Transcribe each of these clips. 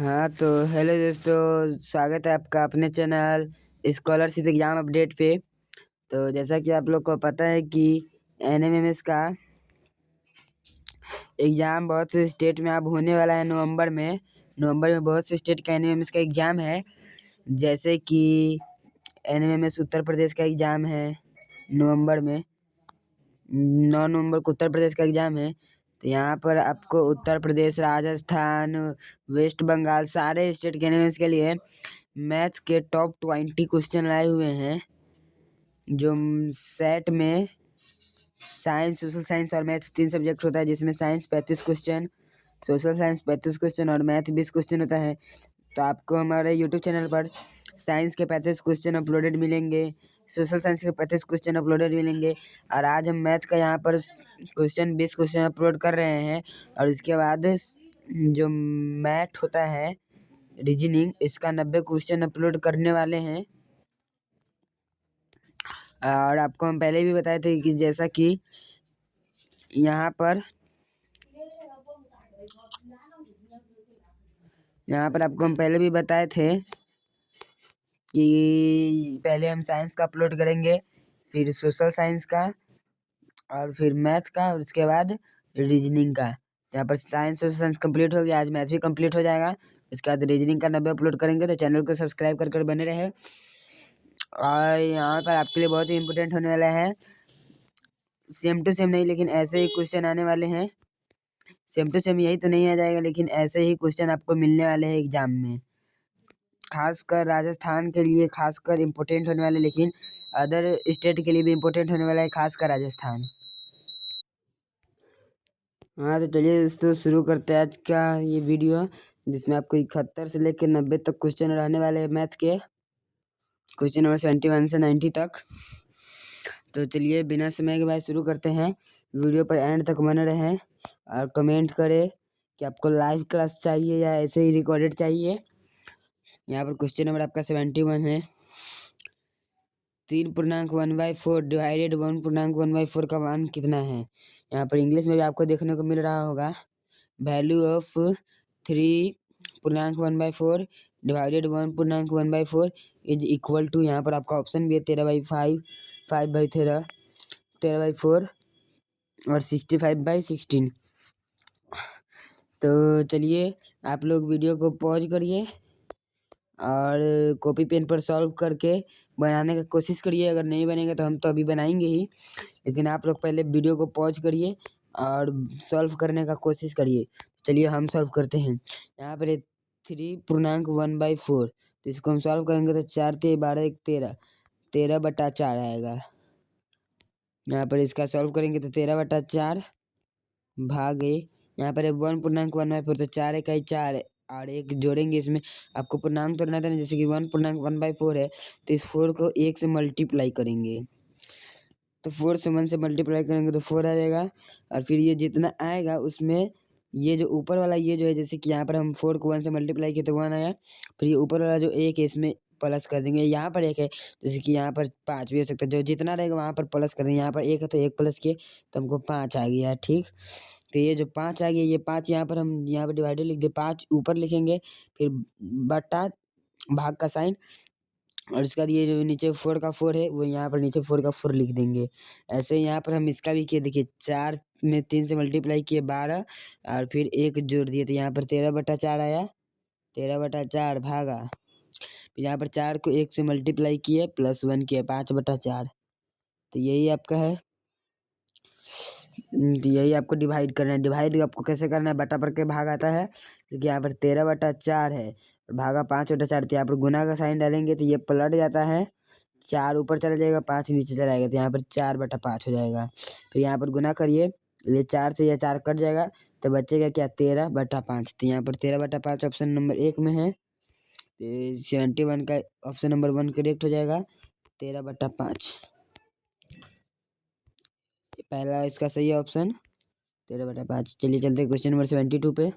हाँ तो हेलो दोस्तों, स्वागत है आपका अपने चैनल स्कॉलरशिप एग्ज़ाम अपडेट पे। तो जैसा कि आप लोग को पता है कि एनएमएमएस का एग्ज़ाम बहुत से स्टेट में अब होने वाला है नवंबर में बहुत से स्टेट का एनएमएमएस का एग्ज़ाम है। जैसे कि एनएमएमएस उत्तर प्रदेश का एग्ज़ाम है नवंबर में, 9 नवंबर को उत्तर प्रदेश का एग्ज़ाम है। तो यहाँ पर आपको उत्तर प्रदेश, राजस्थान, वेस्ट बंगाल सारे स्टेट के एनएमएमएस के लिए मैथ के टॉप 20 क्वेश्चन लाए हुए हैं। जो सेट में साइंस, सोशल साइंस और मैथ 3 सब्जेक्ट होता है, जिसमें science 35 question, social science 35 question और मैथ 20 क्वेश्चन होता है। तो आपको हमारे यूट्यूब चैनल पर साइंस के 35 क्वेश्चन अपलोडेड मिलेंगे, सोशल साइंस के 35 क्वेश्चन अपलोडेड मिलेंगे। और आज हम मैथ का यहाँ पर 20 क्वेश्चन अपलोड कर रहे हैं। और इसके बाद जो मैथ होता है रीजनिंग, इसका 90 क्वेश्चन अपलोड करने वाले हैं। और आपको हम पहले भी बताए थे कि जैसा कि यहाँ पर आपको हम पहले भी बताए थे कि पहले हम साइंस का अपलोड करेंगे, फिर सोशल साइंस का और फिर मैथ का, और उसके बाद रीजनिंग का। यहाँ पर साइंस सोशल साइंस कंप्लीट हो गया, आज मैथ भी कंप्लीट हो जाएगा। इसके बाद रीजनिंग का 90 अपलोड करेंगे। तो चैनल को सब्सक्राइब कर बने रहे। और यहाँ पर आपके लिए बहुत ही इम्पोर्टेंट होने वाला है, सेम टू सेम नहीं लेकिन ऐसे ही क्वेश्चन आने वाले हैं। सेम टू सेम यही तो नहीं आ जाएगा, लेकिन ऐसे ही क्वेश्चन आपको मिलने वाले हैं एग्जाम में, खासकर राजस्थान के लिए खासकर इम्पोर्टेंट होने वाले, लेकिन अदर स्टेट के लिए भी इम्पोर्टेंट होने वाला है, खासकर राजस्थान। हाँ तो चलिए दोस्तों शुरू करते हैं आज का ये वीडियो, जिसमें आपको 71 से लेकर 90 तक क्वेश्चन रहने वाले हैं मैथ के, क्वेश्चन नंबर 71 से 90 तक। तो चलिए बिना समय के बाद शुरू करते हैं। वीडियो पर एंड तक बने रहें और कमेंट करें कि आपको लाइव क्लास चाहिए या ऐसे ही रिकॉर्डेड चाहिए। यहाँ पर क्वेश्चन नंबर आपका 71 है। 3.1/4 डिवाइडेड 1.1/4 का मान कितना है। यहाँ पर इंग्लिश में भी आपको देखने को मिल रहा होगा, value of 3.1/4 divided 1.1/4 is equal to, यहाँ पर आपका ऑप्शन भी है 13/5, 5/13, 13/4 और 65/16। तो चलिए आप लोग वीडियो को पॉज करिए और कॉपी पेन पर सॉल्व करके बनाने का कोशिश करिए। अगर नहीं बनेगा तो हम तो अभी बनाएंगे ही, लेकिन आप लोग पहले वीडियो को पॉज करिए और सॉल्व करने का कोशिश करिए। चलिए हम सॉल्व करते हैं। यहाँ पर 3.1/4, तो इसको हम सॉल्व करेंगे तो 4 × 12 = 13, 13/4 आएगा। यहाँ पर इसका सॉल्व करेंगे तो 13/4 भागे, यहाँ पर 1.1/4, तो 4 × 1 = 4 और एक जोड़ेंगे इसमें। आपको पूर्णांक तो रहना था, जैसे कि 1.1/4 है, तो इस 4 को 1 से मल्टीप्लाई करेंगे। तो 4 से 1 से मल्टीप्लाई करेंगे तो 4 आ जाएगा। और फिर ये जितना आएगा उसमें ये जो ऊपर वाला ये जो है, जैसे कि यहाँ पर हम 4 को 1 से मल्टीप्लाई किए तो 1 आया। फिर ये ऊपर वाला जो 1 है इसमें प्लस कर देंगे। यहाँ पर 1 है, जैसे कि यहाँ पर 5 भी हो सकता है, जो जितना रहेगा वहाँ पर प्लस कर देंगे। यहाँ पर 1 है तो 1 प्लस किए तो हमको 5 आ गया। ठीक, तो ये जो 5 आ गया, ये 5 यहाँ पर हम यहाँ पर डिवाइडेड लिख दे, 5 ऊपर लिखेंगे, फिर बटा भाग का साइन, और इसका ये जो नीचे 4 का 4 है वो यहाँ पर नीचे 4 का 4 लिख देंगे। ऐसे यहाँ पर हम इसका भी किए, देखिए 4 में 3 से मल्टीप्लाई किए 12 और फिर 1 जोड़ दिए, तो यहाँ पर 13/4 आया। 13/4 भागा, फिर यहाँ पर 4 को 1 से मल्टीप्लाई किए प्लस 1 किए, 5/4। तो यही आपका है। तो यही आपको डिवाइड करना है। डिवाइड आपको कैसे करना है, बटा पर के भाग आता है, क्योंकि यहाँ पर 13/4 है, भागा 5/4। तो यहाँ पर गुना का साइन डालेंगे तो ये पलट जाता है, 4 ऊपर चला जाएगा, 5 नीचे चला जाएगा, तो यहाँ पर 4/5 हो जाएगा। फिर यहाँ पर गुना करिए, ये 4 से यह 4 कट जाएगा, तो बचेगा क्या, 13/5। तो यहाँ पर 13/5 ऑप्शन नंबर 1 में है। 71 का ऑप्शन नंबर 1 करेक्ट हो जाएगा, 13/5 पहला इसका सही है ऑप्शन, 13/5। चलिए चलते हैं क्वेश्चन नंबर 72 पे।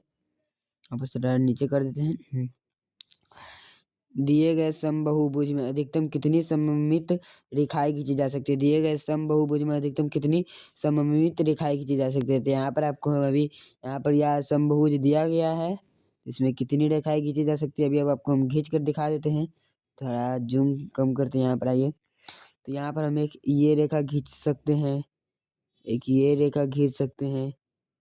अब थोड़ा नीचे कर देते हैं। दिए गए समबाहुभुज में अधिकतम कितनी सममित रेखाएं खींची जा सकती है। दिए गए समबाहुभुज में अधिकतम कितनी सममित रेखाएं खींची जा सकती है। तो यहाँ पर आपको अभी यहाँ पर यह समबाहुभुज दिया गया है, इसमें कितनी रेखाएं खींची जा सकती है अभी अब आपको हम खींच कर दिखा देते हैं। थोड़ा जूम कम करते हैं, यहाँ पर आइए। तो यहाँ पर हम एक ये रेखा खींच सकते हैं, एक ये रेखा खींच सकते हैं,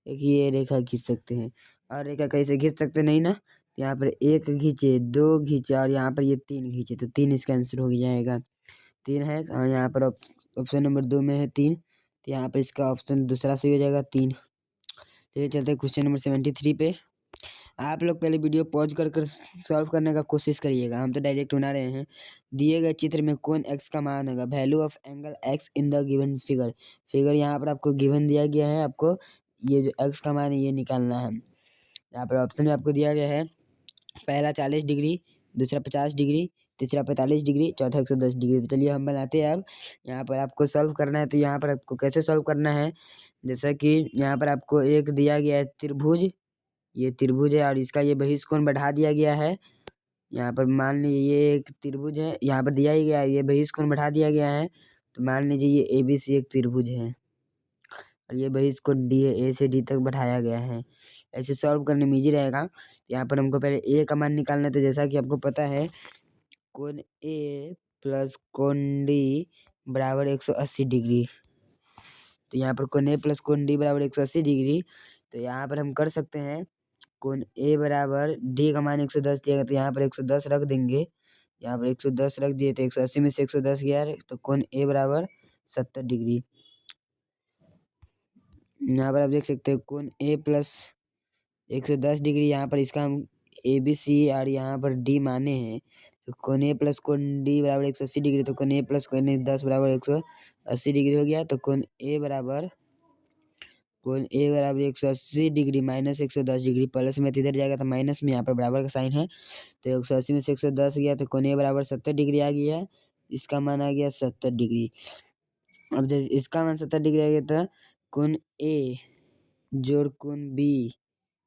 एक ये रेखा खींच सकते हैं। और रेखा कैसे खींच सकते नहीं ना, यहाँ पर एक खींचे, दो खींचे और यहाँ पर ये तीन खींचे, तो तीन इसका आंसर हो जाएगा। तीन है, हाँ यहाँ पर ऑप्शन नंबर 2 में है 3, तो यहाँ पर इसका ऑप्शन दूसरा सही हो जाएगा 3। चलिए चलते हैं क्वेश्चन नंबर 73 पे। आप लोग पहले वीडियो पॉज कर कर सॉल्व करने का कोशिश करिएगा, हम तो डायरेक्ट बना रहे हैं। दिए गए चित्र में कौन x का मान होगा, value of angle x in the given figure. Figure यहाँ पर आपको गिवन दिया गया है, आपको ये जो x का मान है ये निकालना है। यहाँ पर ऑप्शन में आपको दिया गया है, पहला 40 डिग्री, दूसरा 50 डिग्री, तीसरा 45 डिग्री, चौथा 110 डिग्री। तो चलिए हम बनाते हैं अब। यहाँ पर आपको सॉल्व करना है, तो यहाँ पर आपको कैसे सॉल्व करना है, जैसा कि यहाँ पर आपको एक दिया गया है त्रिभुज, ये त्रिभुज है और इसका ये बहिष्कोण बढ़ा दिया गया है। यहाँ पर मान लीजिए ये एक त्रिभुज है, यहाँ पर दिया ही गया है, ये बहिष्कोण बढ़ा दिया गया है। तो मान लीजिए ये ABC एक त्रिभुज है और ये बहिष्कोण D है, A से D तक बढ़ाया गया है। ऐसे सॉल्व करने में ईजी रहेगा। यहाँ पर हमको पहले A का मान निकालना है, तो जैसा कि आपको पता है कोण A प्लस कोण D बराबर 180 डिग्री। तो यहाँ पर कोण A प्लस कोण D बराबर 180 डिग्री। तो यहाँ पर हम कर सकते हैं, कोण A बराबर D का मान 110 दिया गया, तो यहाँ पर 110 रख देंगे। यहाँ पर 110 रख दिए तो 180 में से 110 गया, तो कोण A बराबर 70 डिग्री। यहाँ पर आप देख सकते हैं कोण A प्लस 110 डिग्री, यहाँ पर इसका हम ABC और यहाँ पर D माने हैं। तो कोण A प्लस कोण D बराबर 180 डिग्री, तो कोण A प्लस कोण 10 बराबर 180 डिग्री हो गया। तो कोण A बराबर 180 डिग्री माइनस 110 डिग्री, प्लस में तो इधर जाएगा तो माइनस में, यहाँ पर बराबर का साइन है। तो 180 में से 110 गया, तो कोण A बराबर 70 डिग्री आ गया। इसका मान आ गया 70 डिग्री। अब जैसे इसका मान 70 डिग्री आ गया, तो कोण A जोड़ कोण B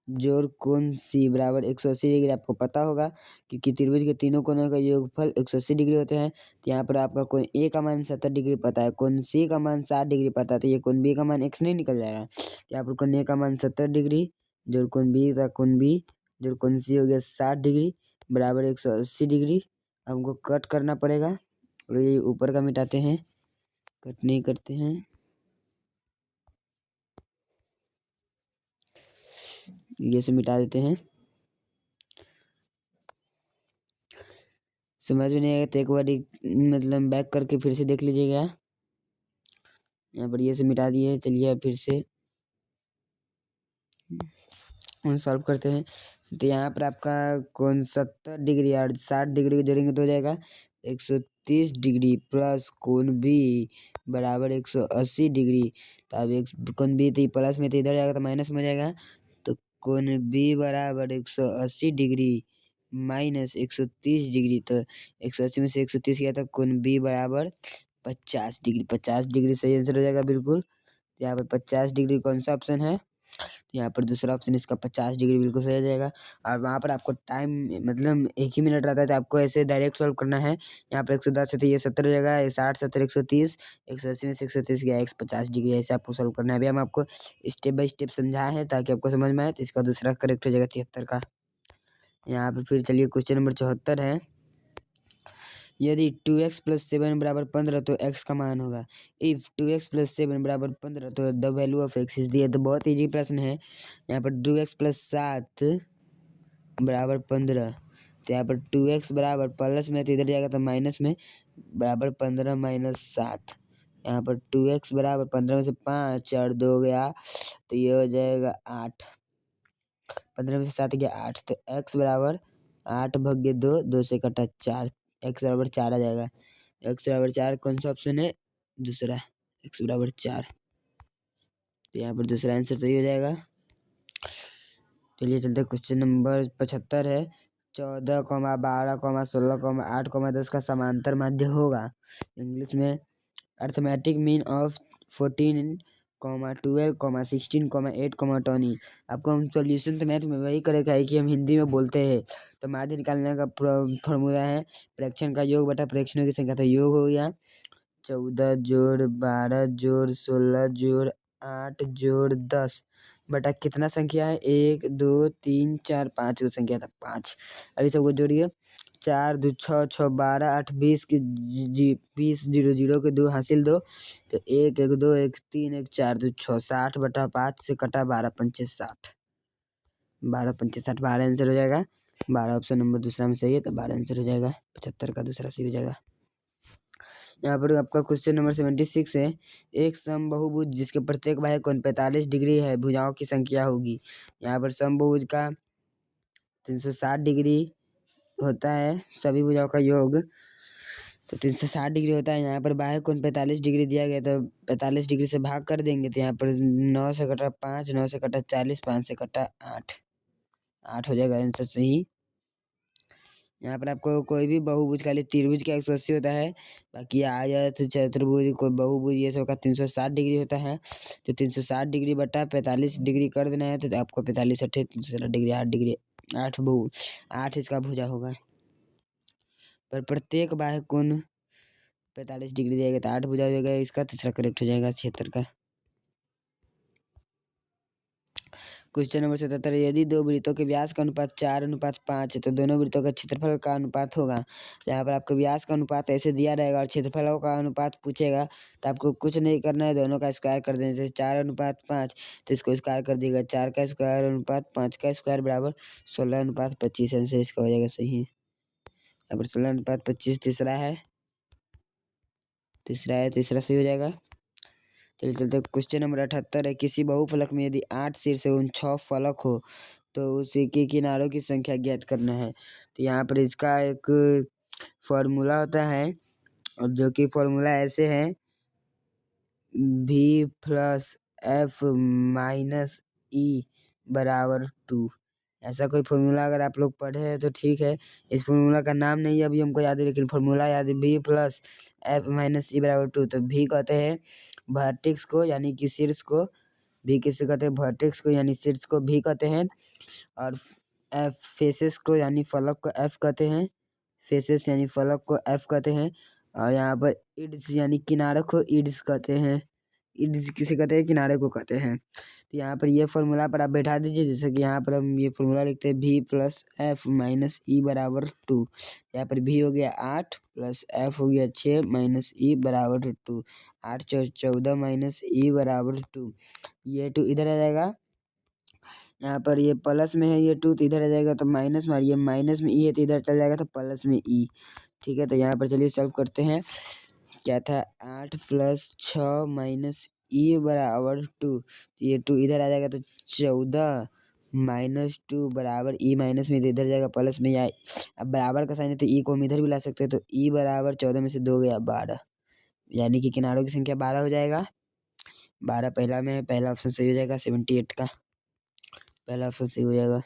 जोड़ कोण C बराबर 180 डिग्री आपको पता होगा, क्योंकि त्रिभुज के तीनों कोनों का योगफल 180 डिग्री होते हैं। तो यहाँ पर आपका कोण A का मान 70 डिग्री पता है, कोण C का मान 60 डिग्री पता है, तो ये कोण B का मान x नहीं निकल जाएगा। तो यहाँ पर कोण A का मान 70 डिग्री जोड़ कोण B का कोण B जोड़ कोण C हो गया 60 डिग्री बराबर 180 डिग्री। हमको कट करना पड़ेगा, और ये ऊपर का मिटाते हैं, कट नहीं करते हैं, ये से मिटा देते हैं। समझ में नहीं आएगा तो एक बार मतलब बैक करके फिर से देख लीजिएगा। यहाँ पर ये से मिटा दिए, चलिए अब फिर से सॉल्व करते हैं। तो यहाँ पर आपका कोण 70 डिग्री और 60 डिग्री को जोड़ेंगे तो हो जाएगा 130 डिग्री प्लस कोण B बराबर 180 डिग्री। तो अब कोण B तो प्लस में तो इधर जाएगा तो माइनस में हो जाएगा। तो कोण B बराबर 180 डिग्री माइनस 130 डिग्री, तो 180 में से 130 गया, तो कोण B बराबर 50 डिग्री। 50 डिग्री सही आंसर हो जाएगा बिल्कुल। यहाँ पर 50 डिग्री कौन सा ऑप्शन है, यहाँ पर दूसरा ऑप्शन इसका 50 डिग्री बिल्कुल सही आ जाएगा। और वहाँ पर आपको टाइम मतलब 1 ही मिनट रहता है, तो आपको ऐसे डायरेक्ट सॉल्व करना है। यहाँ पर 110 है तो ये 70 हो जाएगा, 60 70 130, 180 में से 130 गया 150 डिग्री, ऐसे आपको सॉल्व करना है। अभी हम आपको स्टेप बाय स्टेप समझाए हैं ताकि आपको समझ में आए। तो इसका दूसरा करेक्ट हो जाएगा 73 का। यहाँ पर फिर चलिए क्वेश्चन नंबर 74 है, यदि 2x प्लस 7 बराबर 15 तो x का मान होगा। इफ 2x प्लस 7 बराबर 15 तो the value of x is दिया। तो बहुत ईजी प्रश्न है। यहाँ पर 2x प्लस 7 बराबर 15, तो यहाँ पर 2x बराबर प्लस में तो इधर जाएगा तो माइनस में, बराबर 15 माइनस 7। यहाँ पर 2x बराबर 15 में से 5 और 2 गया, तो ये हो जाएगा 8। 15 में से 7 गया 8, तो x बराबर 8 भाग्य 2, 2 से कटा 4, x बराबर 4 आ जाएगा। x बराबर 4 कौन सा ऑप्शन है, दूसरा, x बराबर 4। तो यहाँ पर दूसरा आंसर सही हो जाएगा। चलिए चलते क्वेश्चन नंबर 75 है, 14, 12, 16, 8, 10 का समांतर माध्य होगा। इंग्लिश में अर्थमेटिक मीन ऑफ 14, 12, 16, 8, 20। आपको हम सॉल्यूशन तो मैथ में वही करेगा है कि हम हिंदी में बोलते हैं। तो माध्य निकालने का फॉर्मूला है प्रेक्षण का योग बटा प्रेक्षणों की संख्या। तो योग हो गया 14 जोड़ 12 जोड़ 16 जोड़ 8 जोड़ 10 बटा कितना संख्या है, 1 2 3 4 5 को संख्या था 5। अभी सबको जोड़िए, 4 2 6 6 12 8 20 के 20 0 0 के 2 हासिल 2, तो 1 1 2 1 3 1 4 2 6 60 बटा 5 से कटा 12 पंचे 60, 12 पंचे 60, 12 आंसर हो जाएगा। 12 ऑप्शन नंबर दूसरा में सही है, तो 12 आंसर हो जाएगा। 75 का दूसरा सही हो जाएगा। यहाँ पर आपका क्वेश्चन नंबर 76 है, एक समबाहुभुज जिसके प्रत्येक बाह्य कोण 45 डिग्री है, भुजाओं की संख्या होगी। यहाँ पर समबाहुभुज का 360 डिग्री होता है, सभी भुजाओं का योग, तो 360 डिग्री होता है। यहाँ पर बाह्य कोण 45 डिग्री दिया गया, तो 45 डिग्री से भाग कर देंगे, तो यहाँ पर 9 से कटा 5, 9 से कटा 40, 5 से कटा 8, 8 हो जाएगा आंसर सही। यहाँ पर आपको कोई भी बहुभुज खाली त्रिभुज का 180 होता है, बाकी आयत चतुर्भुज कोई बहुभुज ये सब का 360 डिग्री होता है। तो 360 डिग्री बटा 45 डिग्री कर देना है, तो आपको 45 अठे 360 डिग्री 8 डिग्री 8 इसका भुजा होगा। पर प्रत्येक बाह्य कोण 45 डिग्री देगा, तो 8 भुजा हो जाएगा, इसका तीसरा करेक्ट हो जाएगा 76 का। क्वेश्चन नंबर 77, यदि दो वृत्तों के व्यास का अनुपात 4:5 है, तो दोनों वृत्तों का क्षेत्रफल का अनुपात होगा। यहाँ पर आपको व्यास का अनुपात ऐसे दिया रहेगा और क्षेत्रफलों का अनुपात पूछेगा, तो आपको कुछ नहीं करना है, दोनों का स्क्वायर कर देना। जैसे 4:5, तो इसको स्क्वायर कर दिएगा, 4 का स्क्वायर अनुपात 5 का स्क्वायर बराबर 16:25 आंसर इसका हो जाएगा सही। यहाँ पर 16:25 तीसरा है, तीसरा सही हो जाएगा। चलिए चलते क्वेश्चन नंबर 78 है, किसी बहुफलक में यदि 8 शीर्ष एवं 6 फलक हो, तो उसी के किनारों की संख्या ज्ञात करना है। तो यहाँ पर इसका एक फॉर्मूला होता है, और जो कि फॉर्मूला ऐसे है, v प्लस एफ माइनस ई बराबर 2। ऐसा कोई फॉर्मूला अगर आप लोग पढ़े हैं तो ठीक है, इस फॉर्मूला का नाम नहीं अभी हमको याद है, लेकिन फॉर्मूला याद है, v प्लस एफ माइनस ई बराबर 2। तो v कहते हैं वर्टेक्स को यानी कि शीर्ष को, v किसे कहते हैं वर्टेक्स को यानी शीर्ष को v कहते हैं, और एफ फेसेस को यानी फलक को f कहते हैं, फेसेस यानी फलक को f कहते हैं, और यहाँ पर इड्स यानी किनारे को इड्स कहते हैं, इड्स किसे कहते हैं, किनारे को कहते हैं। तो यहाँ पर ये फॉर्मूला पर आप बैठा दीजिए, जैसे कि यहाँ पर हम ये फॉर्मूला लिखते हैं, v प्लस एफ माइनस ई बराबर 2। यहाँ पर v हो गया 8 प्लस एफ हो गया 6 माइनस ई बराबर 2, 8 14 माइनस ई बराबर 2, ये 2 इधर आ जाएगा। यहाँ पर ये प्लस में है, ये 2 तो इधर आ जाएगा, तो माइनस में, ये माइनस में ई है तो इधर चल जाएगा, तो प्लस में ई। ठीक है, तो यहाँ पर चलिए सॉल्व करते हैं। क्या था, 8 प्लस 6 माइनस ई बराबर 2, तो ये 2 इधर आ जाएगा, तो 14 माइनस 2 बराबर ई माइनस में, तो इधर जाएगा प्लस में, या अब बराबर का साइन है तो ई को हम इधर भी ला सकते हैं, तो ई बराबर 14 में से 2 गया 12, यानी कि किनारों की संख्या 12 हो जाएगा। 12 पहला में है, पहला ऑप्शन सही हो जाएगा 78 का, पहला ऑप्शन सही हो जाएगा।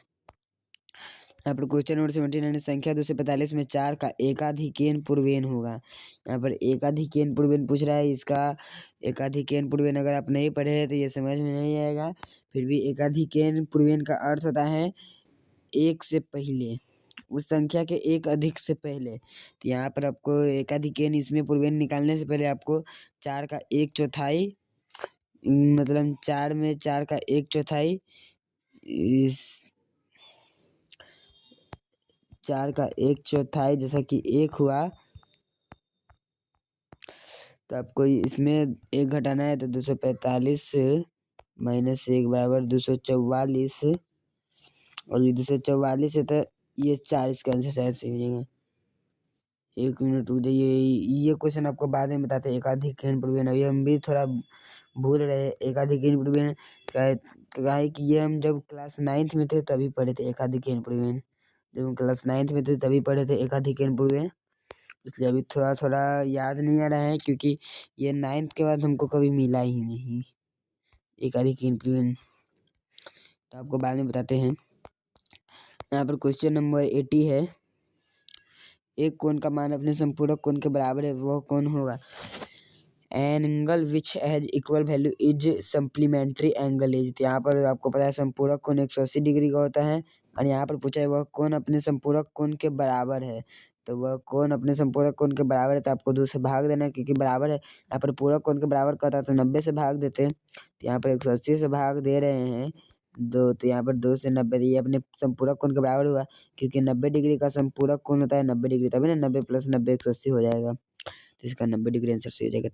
यहाँ पर क्वेश्चन नंबर 79 है, संख्या 2 से 45 में 4 का एकाधिकेन पूर्वेन होगा। यहाँ पर एकाधिकेन पूर्वेन पूछ रहा है, इसका एकाधिकेन पूर्वेन अगर आप नहीं पढ़े हैं तो ये समझ में नहीं आएगा, फिर भी एकाधिकेन पूर्वेन का अर्थ होता है एक से पहले, उस संख्या के एक अधिक से पहले। तो यहाँ पर आपको एकाधिकेन इसमें पूर्वेन निकालने से पहले आपको 4 का 1/4, मतलब 4 में 4 का 1/4, इस 4 का 1/4 जैसा कि 1 हुआ, तो आपको इसमें 1 घटाना है, तो 245 माइनस 1 बराबर 244, और ये 244 है, तो ये 4 इसका आंसर शायद सही हो जाएगा। 1 मिनट रुक जाइए, ये क्वेश्चन आपको बाद में बताते हैं। एकाधिकेन पूर्वेन, अभी हम भी थोड़ा भूल रहे हैं। एकाधिकेन पूर्वेन क्या है कि ये हम जब क्लास 9th में थे तभी पढ़े थे एकाधिकेन पूर्वेन, जब हम क्लास 9th में थे तभी पढ़े थे एकाधिकेन पूर्वेन, इसलिए अभी थोड़ा थोड़ा याद नहीं आ रहा है, क्योंकि ये 9th के बाद हमको कभी मिला ही नहीं एकाधिकेन पूर्वेन, तो आपको बाद में बताते हैं। यहाँ पर क्वेश्चन नंबर 80 है, एक कोण का मान अपने संपूरक कोण के बराबर है, वह कौन होगा। An angle which has equal value is supplementary angle is. तो यहाँ पर आपको पता है संपूरक कोण 180 डिग्री का होता है, और यहाँ पर पूछा है वह कोण अपने संपूरक कोण के बराबर है, तो वह कोण अपने संपूरक कोण के बराबर है, तो आपको 2 से भाग देना है, क्योंकि बराबर है। यहाँ पर पूरक कोण के बराबर कहता है तो 90 से भाग देते हैं, तो यहाँ पर 180 से भाग दे रहे हैं, 2, तो यहाँ पर 2 से 90, ये अपने संपूरक कोण के बराबर हुआ, क्योंकि 90 डिग्री का संपूरक कोण होता है 90 डिग्री, तभी ना 90 + 90 180 हो जाएगा। तो इसका 90 डिग्री आंसर सही हो जाएगा।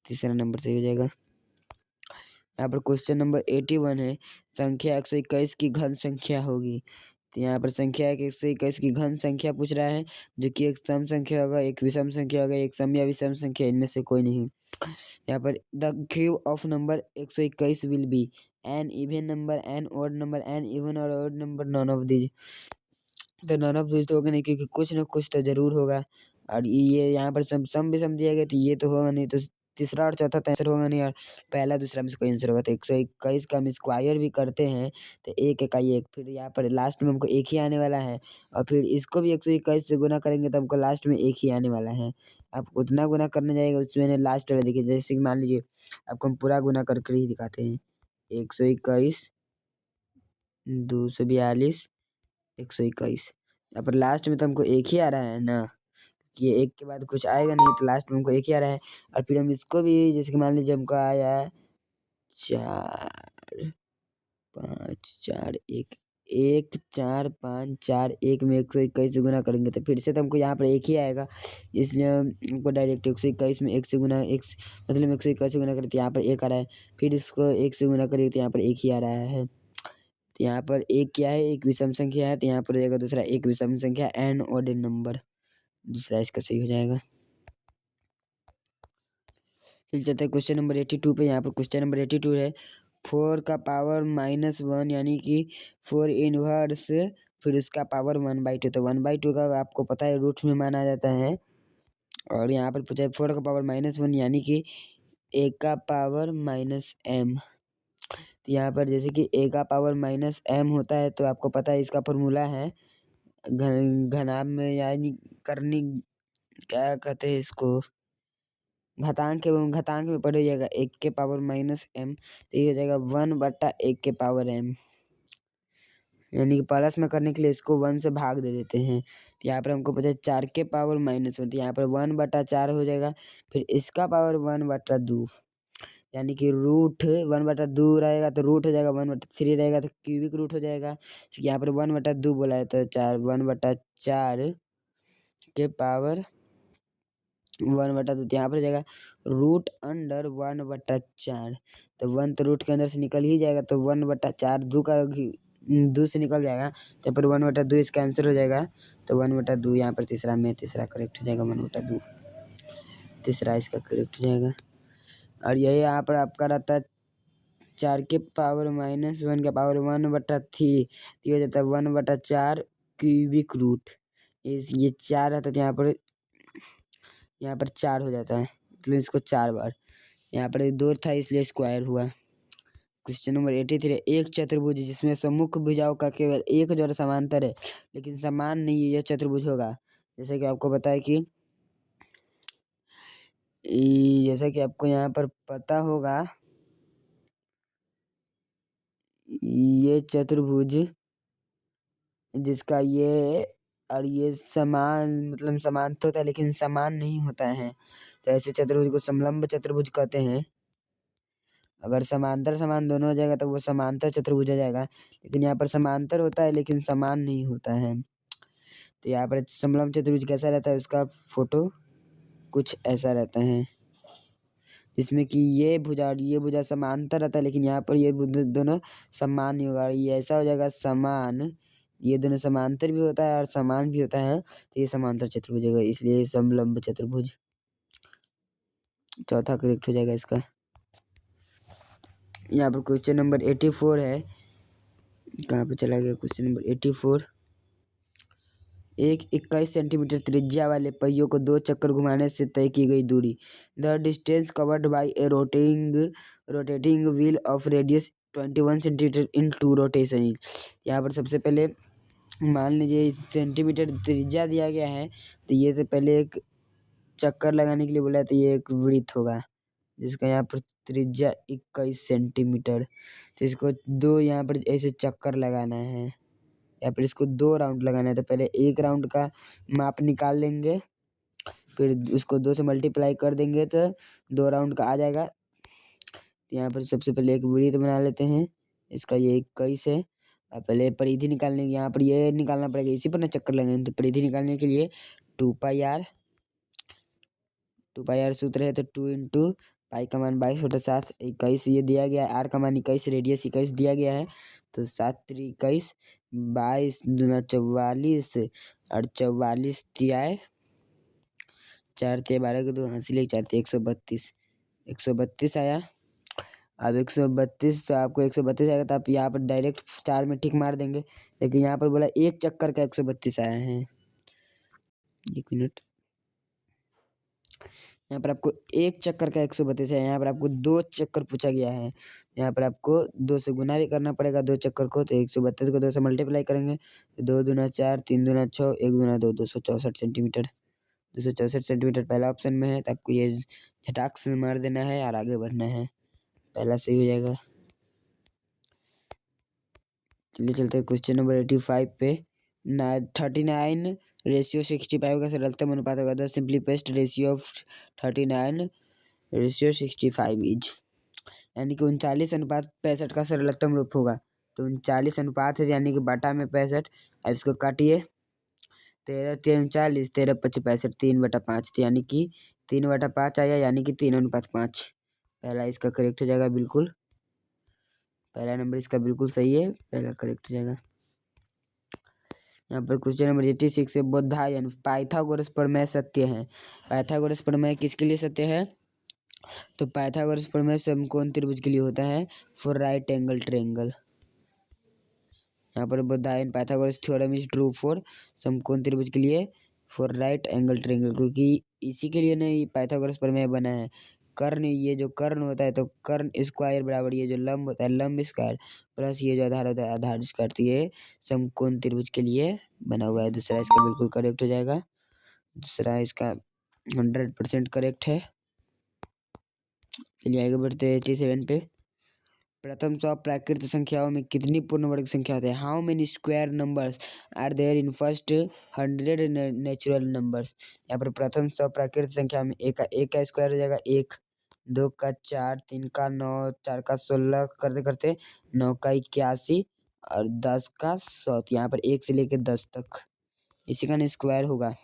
तीसरा नंबर सही हो जाएगा। यहाँ पर क्वेश्चन नंबर 81 है, संख्या 121 की घन संख्या होगी। तो यहाँ पर संख्या 121 की घन संख्या पूछ रहा है, जो कि एक सम संख्या होगा, एक विषम संख्या होगा, एक सम या विषम संख्या, इनमें से कोई नहीं। यहाँ पर the cube of number 121 will be an even number, an odd number, an even और odd number, none of these. तो नॉन ऑफ दीज तो होगा नहीं, क्योंकि कुछ ना कुछ तो जरूर होगा। और ये यहाँ पर सम भी सम दिया गया, तो ये तो होगा नहीं। तो तीसरा और चौथा तो आंसर होगा नहीं, और पहला दूसरा में से कोई आंसर होगा। तो 121 का हम स्क्वायर भी करते हैं तो एक इकाई एक, फिर यहाँ पर लास्ट में हमको एक ही आने वाला है, और फिर इसको भी 121 से गुना करेंगे तो हमको लास्ट में एक ही आने वाला है। आप उतना गुना करने जाएगा उसमें लास्ट वाला देखिए, जैसे कि मान लीजिए आपको हम पूरा गुना करके ही दिखाते हैं। 121, 242, 121। यहाँ पर लास्ट में तो हमको एक ही आ रहा है ना, कि ये एक के बाद कुछ आएगा नहीं, तो लास्ट में हमको एक ही आ रहा है। और फिर हम इसको भी, जैसे कि मान लीजिए हमको आया 4 5 4 1, 1 4 5 4 1 में 121 से गुना करेंगे तो फिर से तो हमको यहाँ पर एक ही आएगा, इसलिए हमको डायरेक्ट 121 में 1 से गुना, एक मतलब 121 से गुना करें तो यहाँ पर एक आ रहा है, फिर इसको 1 से गुना करेंगे तो यहाँ पर एक ही आ रहा है। तो यहाँ पर एक क्या है, एक विषम संख्या है, तो यहाँ पर हो जाएगा दूसरा एक विषम संख्या, एन ऑड नंबर, दूसरा इसका सही हो जाएगा। चलिए चलते हैं क्वेश्चन नंबर 82 पे। यहाँ पर क्वेश्चन नंबर 82 है, 4 का पावर -1 यानी कि 4 इनवर्स, फिर उसका पावर 1/2। तो 1/2 का आपको पता है रूट में माना जाता है। और यहाँ पर पूछा है 4 का पावर -1 यानी कि a का पावर -m। तो यहाँ पर जैसे कि a का पावर -m होता है, तो आपको पता है इसका फॉर्मूला है घनाभ में, यानी करनी, क्या कहते हैं इसको, घातांक में पड़ जाएगा 1 के पावर -m, तो ये हो जाएगा 1/1 के पावर m, यानी कि प्लस में करने के लिए इसको 1 से भाग दे देते हैं। तो यहाँ पर हमको पता है 4 के पावर -1, तो यहाँ पर 1/4 हो जाएगा, फिर इसका पावर 1/2, यानी कि रूट 1/2 रहेगा तो रूट हो जाएगा, 1/3 रहेगा तो क्यूबिक रूट हो जाएगा। तो यहाँ पर 1/2 बोला है, तो 1/4 के पावर 1/2, तो यहाँ पर हो जाएगा रूट अंडर 1/4। तो 1 तो रूट के अंदर से निकल ही जाएगा, तो 1/4 2 से निकल जाएगा, तो पर 1/2 इसका आंसर हो जाएगा। तो 1/2 यहाँ पर तीसरा करेक्ट हो जाएगा, 1/2 तीसरा इसका करेक्ट हो जाएगा। और यही यहाँ पर आपका रहता है 4 के पावर -1 का पावर 1/3, तो ये हो जाता है 1/4 क्यूबिक रूट। ये 4 रहता है, तो यहाँ पर 4 हो जाता है, मतलब इसको 4 बार, यहाँ पर 2 था इसलिए स्क्वायर हुआ। क्वेश्चन नंबर 83, एक चतुर्भुज जिसमें सम्मुख भुजाओं का केवल एक जोड़ समांतर है लेकिन समान नहीं है, यह चतुर्भुज होगा। जैसे कि आपको बताया कि जैसा कि आपको यहाँ पर पता होगा, ये चतुर्भुज जिसका ये और ये समान, मतलब समांतर होता है लेकिन समान नहीं होता है, तो ऐसे चतुर्भुज को समलंब चतुर्भुज कहते हैं। अगर समांतर समान दोनों हो जाएगा तो वो समांतर चतुर्भुज हो जाएगा, लेकिन यहाँ पर समांतर होता है लेकिन समान नहीं होता है। तो यहाँ पर समलंब चतुर्भुज कैसा रहता है, उसका फोटो कुछ ऐसा रहता है, जिसमें कि ये भुजा और ये भुजा समांतर रहता है, लेकिन यहाँ पर ये दोनों समान नहीं होगा। ये ऐसा हो जाएगा समान, ये दोनों समांतर भी होता है और समान भी होता है, तो ये समांतर चतुर्भुज होगा, इसलिए समलंब चतुर्भुज चौथा करेक्ट हो जाएगा इसका। यहाँ पर क्वेश्चन नंबर 84 है, कहाँ पे चला गया क्वेश्चन नंबर 84। एक 21 सेंटीमीटर त्रिज्या वाले पहियों को 2 चक्कर घुमाने से तय की गई दूरी, the distance covered by A rotating wheel of radius 21 centimetre in 2 rotation. यहाँ पर सबसे पहले मान लीजिए सेंटीमीटर त्रिज्या दिया गया है, तो ये से पहले एक चक्कर लगाने के लिए बोला है, तो ये एक वृत्त होगा जिसका यहाँ पर त्रिज्या 21 सेंटीमीटर। तो इसको 2 यहाँ पर ऐसे चक्कर लगाना है, या फिर इसको 2 राउंड लगाना है। तो पहले 1 राउंड का माप निकाल लेंगे, फिर उसको 2 से मल्टीप्लाई कर देंगे तो 2 राउंड का आ जाएगा। तो यहाँ पर सबसे पहले एक वृत्त बना लेते हैं। इसका ये 21 है। अब पहले परिधि निकालने की यहाँ पर ये निकालना पड़ेगा, इसी पर ना चक्कर लगेंगे। तो परिधि निकालने के लिए 2πr सूत्र है, तो 2 इंटू पाई का मान 22/7 21 ये दिया गया है। आर का मान 21, रेडियस 21 दिया गया है। तो 7×3 = 21, 22 44 और 44 तियाय 4 तियाय 12 के 2 हासिल 4 तियाय 132 आया। अब 132, तो आपको 132 आएगा तो आप यहाँ पर डायरेक्ट 4 में टिक मार देंगे। लेकिन यहाँ पर बोला एक चक्कर का 132 आया है। 1 मिनट, यहाँ पर आपको एक चक्कर का 132 है। यहाँ पर आपको 2 चक्कर पूछा गया है। यहाँ पर आपको 2 से गुना भी करना पड़ेगा 2 चक्कर को। तो 132 को 2 से मल्टीप्लाई करेंगे तो 2 दूना 4, 3 दूना 6, 1 दूना 2, 264 सेंटीमीटर। 264 सेंटीमीटर पहला ऑप्शन में है, तो आपको ये झटाक से मार देना है और आगे बढ़ना है। पहला सही हो जाएगा। चलिए चलते हैं क्वेश्चन नंबर 85 पे। 39 रेशियो 65 का सरलतम अनुपात होगा। The simplifiest ratio of 39 ratio 65 is, यानी कि 39:65 का सरलतम रूप होगा। तो 39 अनुपात है, यानी कि बटा में 65। अब इसको काटिए, 13×3 = 39, 13×5 = 65, 3/5, यानी कि 3/5 आया, यानी कि 3:5। पहला इसका करेक्ट हो जाएगा बिल्कुल। पहला नंबर इसका बिल्कुल सही है, पहला करेक्ट हो जाएगा। यहाँ पर क्वेश्चन नंबर 86 है। बोधायन पाइथागोरस प्रमेय सत्य है। पाइथागोरस प्रमेय किसके लिए सत्य है? तो पाइथागोरस प्रमेय समकोण त्रिभुज के लिए होता है, फॉर राइट एंगल ट्रायंगल। यहाँ पर Baudhayana Pythagoras theorem is true for समकोण त्रिभुज के लिए, फॉर राइट एंगल ट्रायंगल, क्योंकि इसी के लिए नहीं पाइथागोरस प्रमेय बना है। कर्ण, ये जो कर्ण होता है तो कर्ण स्क्वायर बराबर ये जो लंब होता है लंब स्क्वायर प्लस ये जो आधार होता है आधार स्क्वायर, तो ये समकोण त्रिभुज के लिए बना हुआ है। दूसरा इसका बिल्कुल करेक्ट हो जाएगा। दूसरा इसका 100% करेक्ट है। चलिए आगे बढ़ते हैं 87 पे। प्रथम 100 प्राकृत संख्याओं में कितनी पूर्ण वर्ग संख्या होती है? How many square numbers are there in first 100 natural numbers. यहाँ पर प्रथम 100 प्राकृत संख्या में एक का स्क्वायर हो जाएगा 1, 2 का 4, 3 का 9, 4 का 16 करते करते 9 का 81 और 10 का 100। यहाँ पर 1 से लेकर 10 तक इसी का स्क्वायर होगा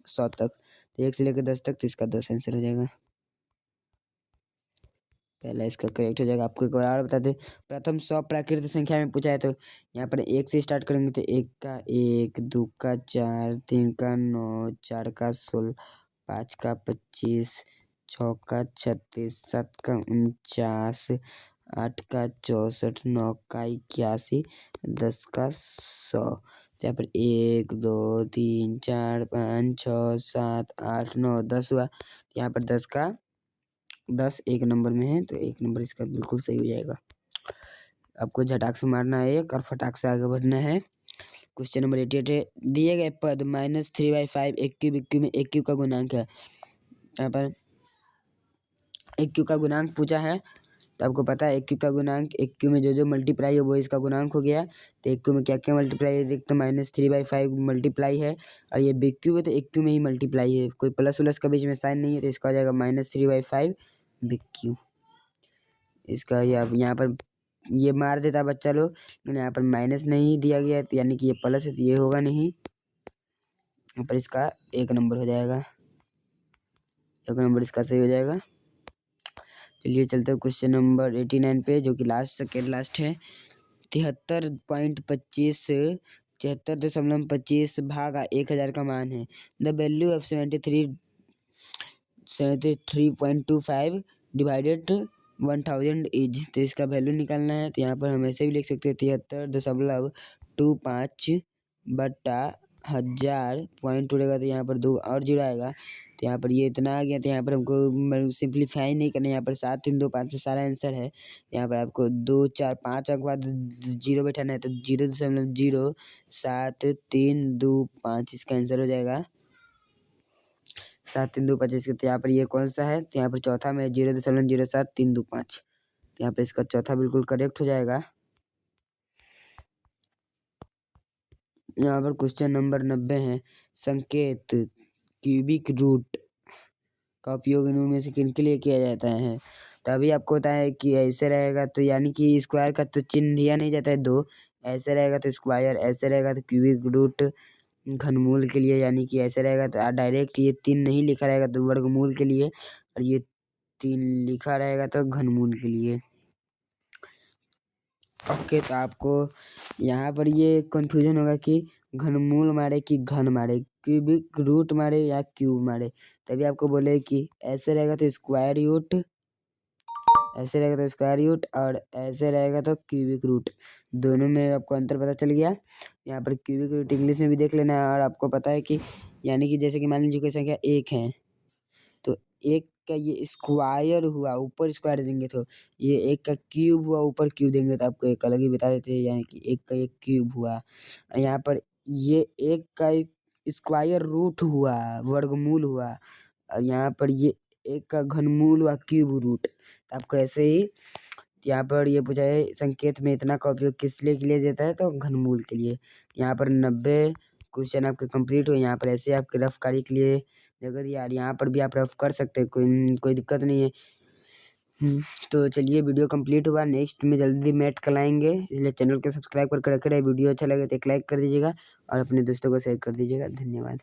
100 तक। तो 1 से लेकर 10 तक, तो इसका 10 आंसर हो जाएगा। पहला इसका करेक्ट हो जाएगा। आपको एक बार और बता दें, प्रथम 100 प्राकृत संख्या में पूछा है, तो यहाँ पर 1 से स्टार्ट करेंगे तो 1 का 1, 2 का 4, 3 का 9, 4 का 16, 5 का 25, 6 का 36, 7 का 49, 8 का 64, 9 का 81, 10 का 100। तो यहाँ पर 1, 2, 3, 4, 5, 6, 7, 8, 9, 10 हुआ। यहाँ पर 10 का 10 एक नंबर में है, तो एक नंबर इसका बिल्कुल सही हो जाएगा। आपको झटाक से मारना है एक और फटाक से आगे बढ़ना है। क्वेश्चन नंबर 88 है। दिए गए पद -3/5 एक क्यूब में एक क्यूब का गुणांक है। यहाँ पर एक क्यूब का गुणांक पूछा है, तो आपको पता है एक क्यूब का गुणांक, एक क्यूब में जो जो मल्टीप्लाई है वो इसका गुणांक हो गया। तो एक क्यूब में क्या क्या मल्टीप्लाई है देखते, -3/5 मल्टीप्लाई है, और ये बिग क्यूब है तो एक क्यूब में ही मल्टीप्लाई है, कोई प्लस उलस का बीच में साइन नहीं है, तो इसका हो जाएगा -3/5 बिग क्यू। इसका यहाँ पर ये मार देता बच्चा लोग, लेकिन यहाँ पर माइनस नहीं दिया गया है, तो यानी कि ये प्लस है, तो ये होगा नहीं। यहाँ पर इसका एक नंबर हो जाएगा, एक नंबर इसका सही हो जाएगा। चलिए चलते हैं क्वेश्चन नंबर 89 पे, जो कि लास्ट सेकेंड लास्ट है। 73.25 73.25 भागा 1000 का मान है। The value of 73.25 divided 1000 is. तो इसका वैल्यू निकालना है, तो यहाँ पर हम ऐसे भी लिख सकते हैं 73.25 बटा 1000 पॉइंट उड़ेगा, तो यहाँ पर 2 और जीरो आएगा, तो यहाँ पर ये इतना आ गया। तो यहाँ पर हमको सिंप्लीफाई नहीं करना, यहाँ पर 7, 3, 2, 5 से सारा आंसर है। यहाँ पर आपको 2, 4, 5 अंक बाद जीरो बैठाना है, तो 0.0732 5 इसका आंसर हो जाएगा। 7, 3, 2, 5 इसका। तो यहाँ पर ये कौन सा है, तो यहाँ पर चौथा में 0.07325, तो यहाँ पर इसका चौथा बिल्कुल करेक्ट हो जाएगा। यहाँ पर क्वेश्चन नंबर 90 है। संकेत क्यूबिक रूट का उपयोग इनमें से किन के लिए किया जाता है। तो अभी आपको पता है कि ऐसे रहेगा तो यानी कि स्क्वायर का तो चिन्ह दिया नहीं जाता है दो, ऐसे रहेगा तो स्क्वायर, ऐसे रहेगा तो क्यूबिक रूट घनमूल के लिए, यानी कि ऐसे रहेगा तो डायरेक्ट ये 3 नहीं लिखा रहेगा तो वर्गमूल के लिए, और ये 3 लिखा रहेगा तो घनमूल के लिए। ओके, तो आपको यहाँ पर ये कन्फ्यूजन होगा कि घनमूल मारे कि घन मारे, क्यूबिक रूट मारे या क्यूब मारे। तभी आपको बोले कि ऐसे रहेगा तो स्क्वायर रूट, ऐसे रहेगा तो स्क्वायर रूट, और ऐसे रहेगा तो क्यूबिक रूट। दोनों में आपको अंतर पता चल गया। यहाँ पर क्यूबिक रूट इंग्लिश में भी देख लेना है। और आपको पता है कि यानी कि जैसे कि मान लीजिए कोई संख्या 1 है, तो 1 का ये स्क्वायर हुआ, ऊपर स्क्वायर देंगे तो ये 1 का क्यूब हुआ, ऊपर क्यूब देंगे तो आपको एक अलग ही बता देते हैं, यानी कि 1 का एक क्यूब हुआ। यहाँ पर ये 1 का स्क्वायर रूट हुआ, वर्गमूल हुआ, और यहाँ पर ये 1 का घनमूल हुआ, क्यूब रूट। तो आपको ऐसे ही यहाँ पर ये पूछा है संकेत में इतना का उपयोग किस लिए किया जाता है, तो घनमूल के लिए। यहाँ पर 90 क्वेश्चन आपके कंप्लीट हुए। यहाँ पर ऐसे आपके रफ कार्य के लिए अगर यार यहाँ पर भी आप रफ कर सकते हैं, कोई दिक्कत नहीं है। तो चलिए वीडियो कंप्लीट हुआ, नेक्स्ट में जल्दी मैथ कराएंगे, इसलिए चैनल को सब्सक्राइब करके रखे रहे। वीडियो अच्छा लगे तो एक लाइक कर दीजिएगा और अपने दोस्तों को शेयर कर दीजिएगा। धन्यवाद।